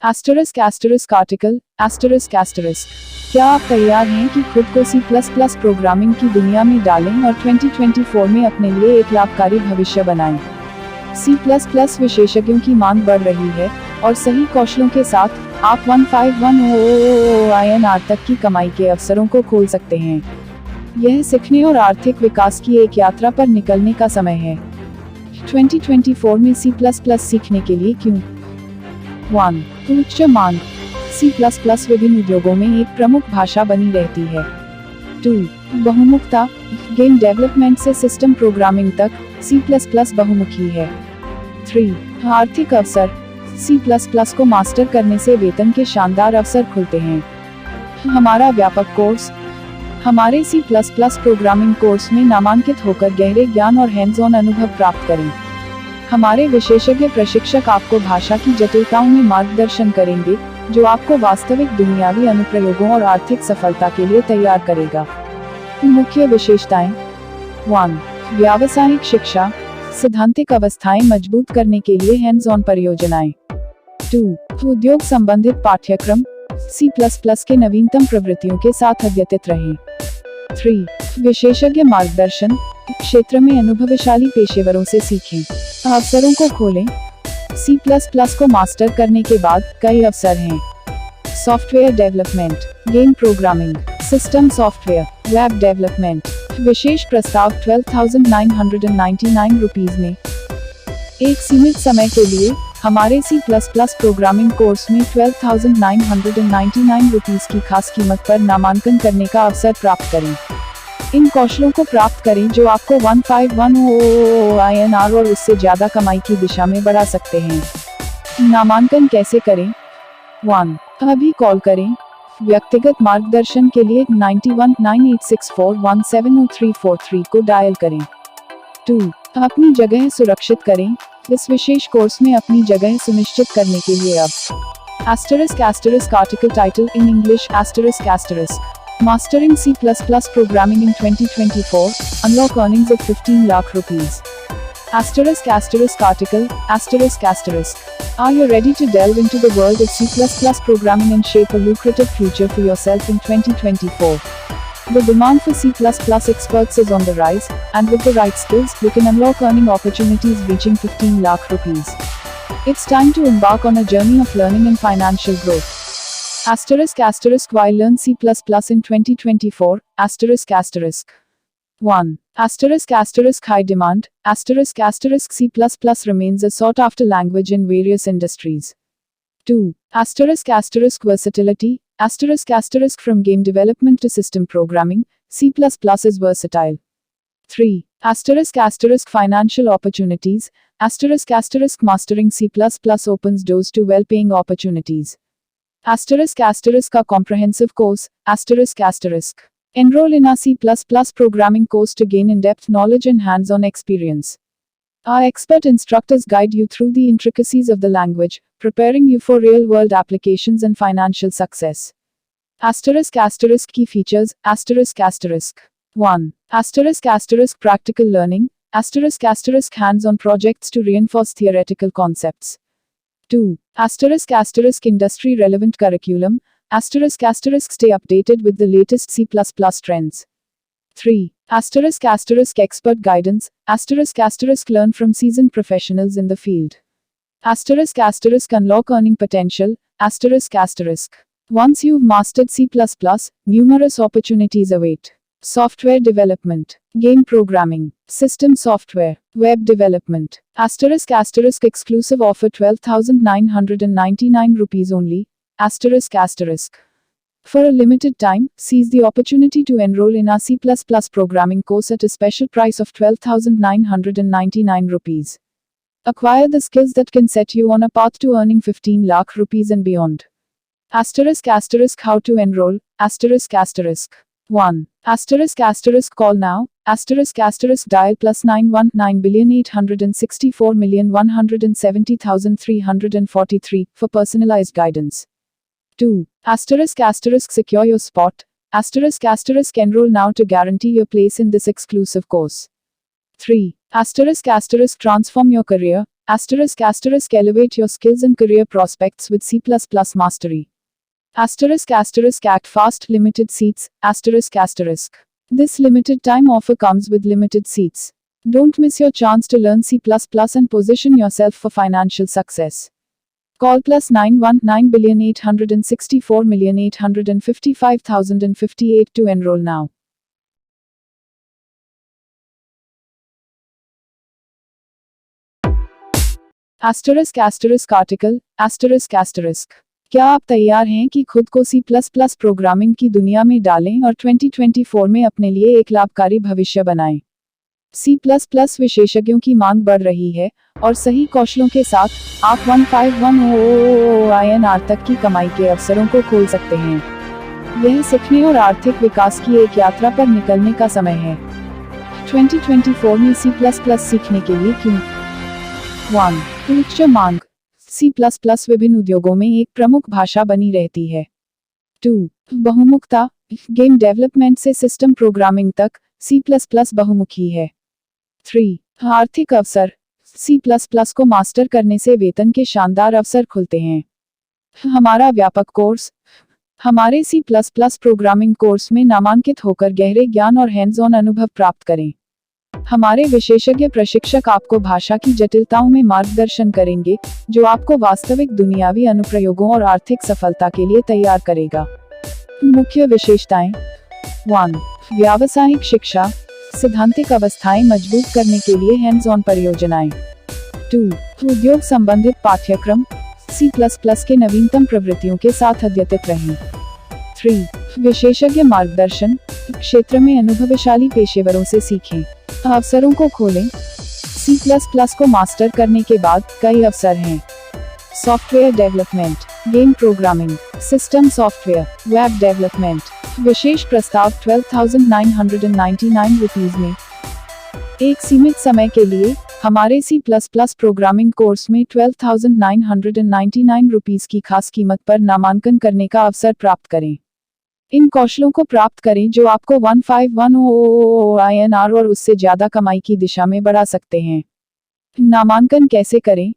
*** Article ***। क्या आप तैयार हैं कि खुद को C++ प्रोग्रामिंग की दुनिया में डालें और 2024 में अपने लिए एक लाभकारी भविष्य बनाएं? C++ विशेषज्ञों की मांग बढ़ रही है और सही कौशलों के साथ आप 15100 INR तक की कमाई के अवसरों को खोल सकते हैं। यह सीखने और आर्थिक विकास की एक यात्रा पर निकलने का समय है। 2024 में C++ सीखने के लिए क्यों? 1. उच्च मांग। C++ विभिन्न उद्योगों में एक प्रमुख भाषा बनी रहती है। 2. बहुमुखता। गेम डेवलपमेंट से सिस्टम प्रोग्रामिंग तक C++ बहुमुखी है। 3. आर्थिक अवसर। C++ को मास्टर करने से वेतन के शानदार अवसर खुलते हैं। हमारा व्यापक कोर्स। हमारे C++ प्रोग्रामिंग कोर्स में नामांकित होकर गहरे ज्ञान और हैंड्स ऑन अनुभव प्राप्त करें। हमारे विशेषज्ञ प्रशिक्षक आपको भाषा की जटिलताओं में मार्गदर्शन करेंगे, जो आपको वास्तविक दुनियावी अनुप्रयोगों और आर्थिक सफलता के लिए तैयार करेगा। मुख्य विशेषताएं। 1. व्यावसायिक शिक्षा। सैद्धांतिक अवस्थाएं मजबूत करने के लिए हैंड्स ऑन परियोजनाएं। 2. उद्योग संबंधित पाठ्यक्रम। C++ के नवीनतम प्रवृत्तियों के साथ अद्यतित रहें। 3. विशेषज्ञ मार्गदर्शन। क्षेत्र में अनुभवशाली पेशेवरों से सीखें। अवसरों को खोलें। C++ को मास्टर करने के बाद कई अवसर हैं। Software development, game programming, system software, web development. विशेष प्रस्ताव 12,999 रुपीस में। एक सीमित समय के लिए हमारे C++ प्रोग्रामिंग कोर्स में 12,999 रुपीस की खास कीमत पर नामांकन करने का अवसर प्राप्त करें। इन कौशलों को प्राप्त करें जो आपको 15100 INR और उससे ज्यादा कमाई की दिशा में बढ़ा सकते हैं। नामांकन कैसे करें? 1. अभी कॉल करें। व्यक्तिगत मार्गदर्शन के लिए 919864170343 को डायल करें। 2. अपनी जगह सुरक्षित करें। इस विशेष कोर्स में अपनी जगह सुनिश्चित करने के लिए अब article title in English Mastering C++ Programming in 2024, Unlock Earnings of 15 lakh rupees. Article, Are you ready to delve into the world of C++ programming and shape a lucrative future for yourself in 2024? The demand for C++ experts is on the rise, and with the right skills, you can unlock earning opportunities reaching 15 lakh rupees. It's time to embark on a journey of learning and financial growth. Why learn C++ in 2024? 1. High demand. C++ remains a sought-after language in various industries. 2. Versatility. From game development to system programming, C++ is versatile. 3. Financial opportunities. Mastering C++ opens doors to well-paying opportunities. A comprehensive course. Enroll in our C++ programming course to gain in-depth knowledge and hands-on experience. Our expert instructors guide you through the intricacies of the language, preparing you for real-world applications and financial success. Key features. 1. Practical learning. Hands-on projects to reinforce theoretical concepts. 2. Industry relevant curriculum. Stay updated with the latest C++ trends. 3. Expert guidance. Learn from seasoned professionals in the field. Unlock earning potential. Once you've mastered C++, numerous opportunities await. Software development, game programming, system software, web development. Exclusive offer 12,999 rupees only. For a limited time, seize the opportunity to enroll in our C++ programming course at a special price of 12,999 rupees. Acquire the skills that can set you on a path to earning 15 lakh rupees and beyond. How to enroll? 1. Call now. Dial +919864,170,343 for personalized guidance. 2. Secure your spot. Enroll now to guarantee your place in this exclusive course. 3. Transform your career. Asterisk asterisk elevate your skills and career prospects with C++ mastery. Asterisk asterisk act fast, limited seats. Asterisk asterisk. This limited time offer comes with limited seats. Don't miss your chance to learn C++ and position yourself for financial success. Call +919 864 855,058 to enroll now. Asterisk asterisk article. Asterisk asterisk. क्या आप तैयार हैं कि खुद को C++ programming की दुनिया में डालें और 2024 में अपने लिए एक लाभकारी भविष्य बनाएं? C++ विशेषज्ञों की मांग बढ़ रही है और सही कौशलों के साथ आप 15100 INR तक की कमाई के अवसरों को खोल सकते हैं। यह सीखने और आर्थिक विकास की एक यात्रा पर निकलने का समय है। 2024 में C++ सीखने के लिए क्यों? 1. उच्च मांग। C++ विभिन्न उद्योगों में एक प्रमुख भाषा बनी रहती है। 2. बहुमुखता। गेम डेवलपमेंट से सिस्टम प्रोग्रामिंग तक C++ बहुमुखी है। 3. आर्थिक अवसर। C++ को मास्टर करने से वेतन के शानदार अवसर खुलते हैं। हमारा व्यापक कोर्स। हमारे C++ प्रोग्रामिंग कोर्स में नामांकित होकर गहरे ज्ञान और हैंड्स ऑन अनुभव प्राप्त करें। हमारे विशेषज्ञ प्रशिक्षक आपको भाषा की जटिलताओं में मार्गदर्शन करेंगे, जो आपको वास्तविक दुनियावी अनुप्रयोगों और आर्थिक सफलता के लिए तैयार करेगा। मुख्य विशेषताएं। 1. व्यावसायिक शिक्षा। सैद्धांतिक अवस्थाएं मजबूत करने के लिए हैंड्स ऑन परियोजनाएं। 2. उद्योग संबंधित पाठ्यक्रम। C++ के नवीनतम प्रवृत्तियों के साथ अद्यतित रहें। 3. विशेषज्ञ मार्गदर्शन। क्षेत्र में अनुभवशाली पेशेवरों से सीखें। अवसरों को खोलें। C++ को मास्टर करने के बाद कई अवसर हैं। Software development, game programming, system software, web development. विशेष प्रस्ताव 12,999 रुपीज में। एक सीमित समय के लिए हमारे C++ प्रोग्रामिंग कोर्स में 12,999 रुपीज की खास कीमत पर नामांकन करने का अवसर प्राप्त करें। इन कौशलों को प्राप्त करें जो आपको 15100 INR और उससे ज्यादा कमाई की दिशा में बढ़ा सकते हैं। नामांकन कैसे करें?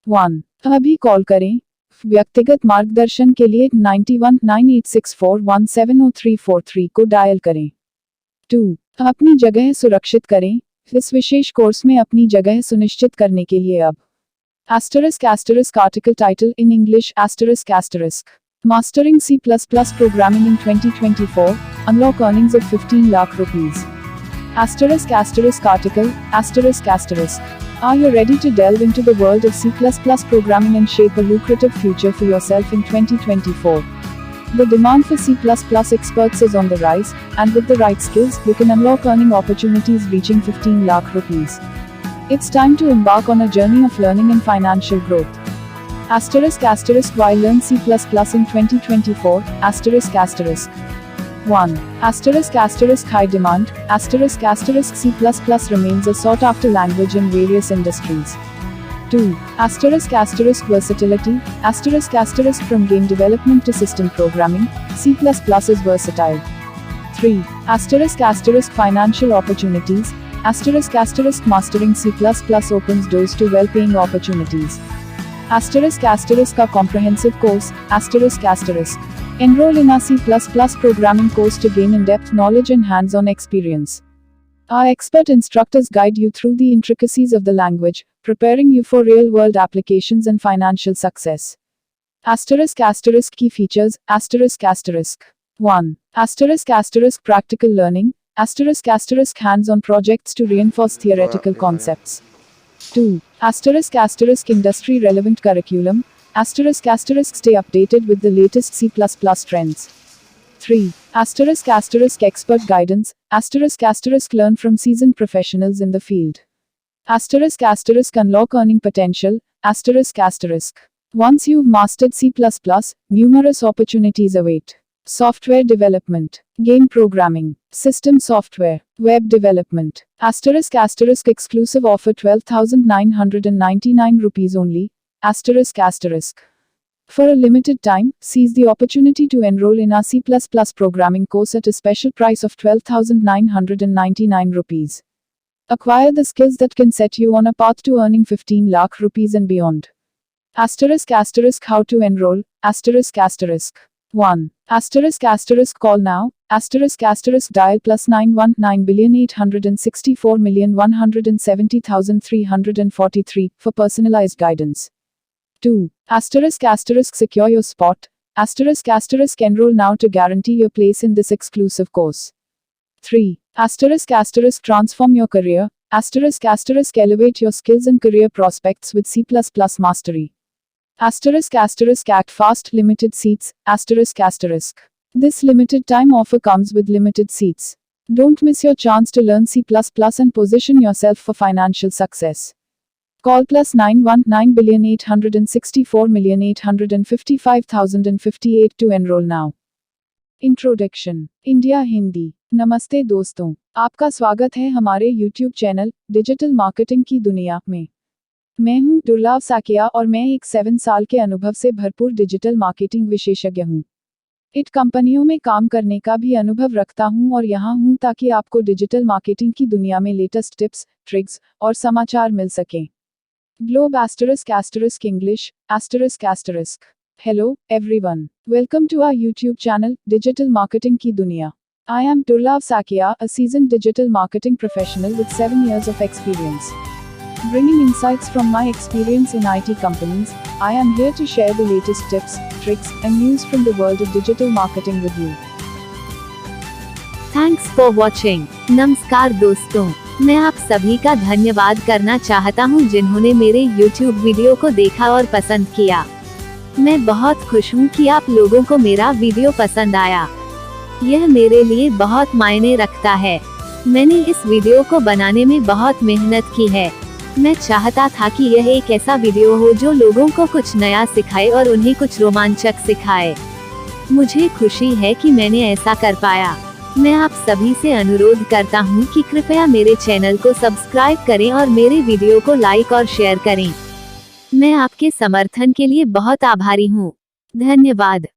1. अभी कॉल करें। व्यक्तिगत मार्गदर्शन के लिए 919864170343 को डायल करें। 2. अपनी जगह सुरक्षित करें। इस विशेष कोर्स में अपनी जगह सुनिश्चित करने के लिए अब article title in English Mastering C++ Programming in 2024, Unlock Earnings of 15 lakh rupees. Article, Are you ready to delve into the world of C++ programming and shape a lucrative future for yourself in 2024? The demand for C++ experts is on the rise, and with the right skills, you can unlock earning opportunities reaching 15 lakh rupees. It's time to embark on a journey of learning and financial growth. Why learn C++ in 2024? 1. High demand. C++ remains a sought-after language in various industries. 2. Versatility. From game development to system programming, C++ is versatile. 3. Financial opportunities. Mastering C++ opens doors to well-paying opportunities. A comprehensive course. Enroll in our C++ programming course to gain in-depth knowledge and hands-on experience. Our expert instructors guide you through the intricacies of the language, preparing you for real-world applications and financial success. Key features. 1. Practical learning. Hands-on projects to reinforce theoretical concepts. 2. Industry relevant curriculum. Stay updated with the latest C++ trends. 3. Expert guidance. Learn from seasoned professionals in the field. Unlock earning potential. Once you've mastered C++, numerous opportunities await. Software development, game programming, system software, web development. Exclusive offer 12,999 rupees only. For a limited time, seize the opportunity to enroll in our C++ programming course at a special price of 12,999 rupees. Acquire the skills that can set you on a path to earning 15 lakh rupees and beyond. Asterisk asterisk how to enroll, asterisk asterisk. 1. Asterisk asterisk call now, asterisk asterisk dial +919864,170,343 for personalized guidance. 2. Asterisk asterisk secure your spot, asterisk asterisk enroll now to guarantee your place in this exclusive course. 3. Asterisk asterisk transform your career, asterisk asterisk elevate your skills and career prospects with C++ mastery. Asterisk asterisk act fast, limited seats, asterisk asterisk. This limited time offer comes with limited seats. Don't miss your chance to learn C++ and position yourself for financial success. Call +919864,855,058 to enroll now. Introduction India Hindi. नमस्ते दोस्तों, आपका स्वागत है हमारे YouTube channel digital marketing की दुनिया में। मैं हूं दुर्लभ साकिया और मैं एक 7 साल के अनुभव से भरपूर डिजिटल मार्केटिंग विशेषज्ञ हूं। इट कंपनियों में काम करने का भी अनुभव रखता हूं और यहां हूं ताकि आपको डिजिटल मार्केटिंग की दुनिया में लेटेस्ट टिप्स, ट्रिक्स और समाचार मिल सकें। Globe asterisk asterisk English asterisk asterisk. Hello, everyone. Welcome to our YouTube channel, Digital Marketing Ki Duniya. I am Durlab Sakia, a seasoned digital marketing professional with 7 years of experience. Bringing insights from my experience in IT companies, I am here to share the latest tips, tricks, and news from the world of digital marketing with you. Thanks for watching. नमस्कार दोस्तों, मैं आप सभी का धन्यवाद करना चाहता हूं जिन्होंने मेरे YouTube वीडियो को देखा और पसंद किया। मैं बहुत खुश हूं कि आप लोगों को मेरा वीडियो पसंद आया। यह मेरे लिए बहुत मायने रखता है। मैंने इस वीडियो को बनाने में बहुत मेहनत की है। मैं चाहता था कि यह एक ऐसा वीडियो हो जो लोगों को कुछ नया सिखाए और उन्हें कुछ रोमांचक सिखाए। मुझे खुशी है कि मैंने ऐसा कर पाया। मैं आप सभी से अनुरोध करता हूं कि कृपया मेरे चैनल को सब्सक्राइब करें और मेरे वीडियो को लाइक और शेयर करें। मैं आपके समर्थन के लिए बहुत आभारी हूं। धन्यवाद।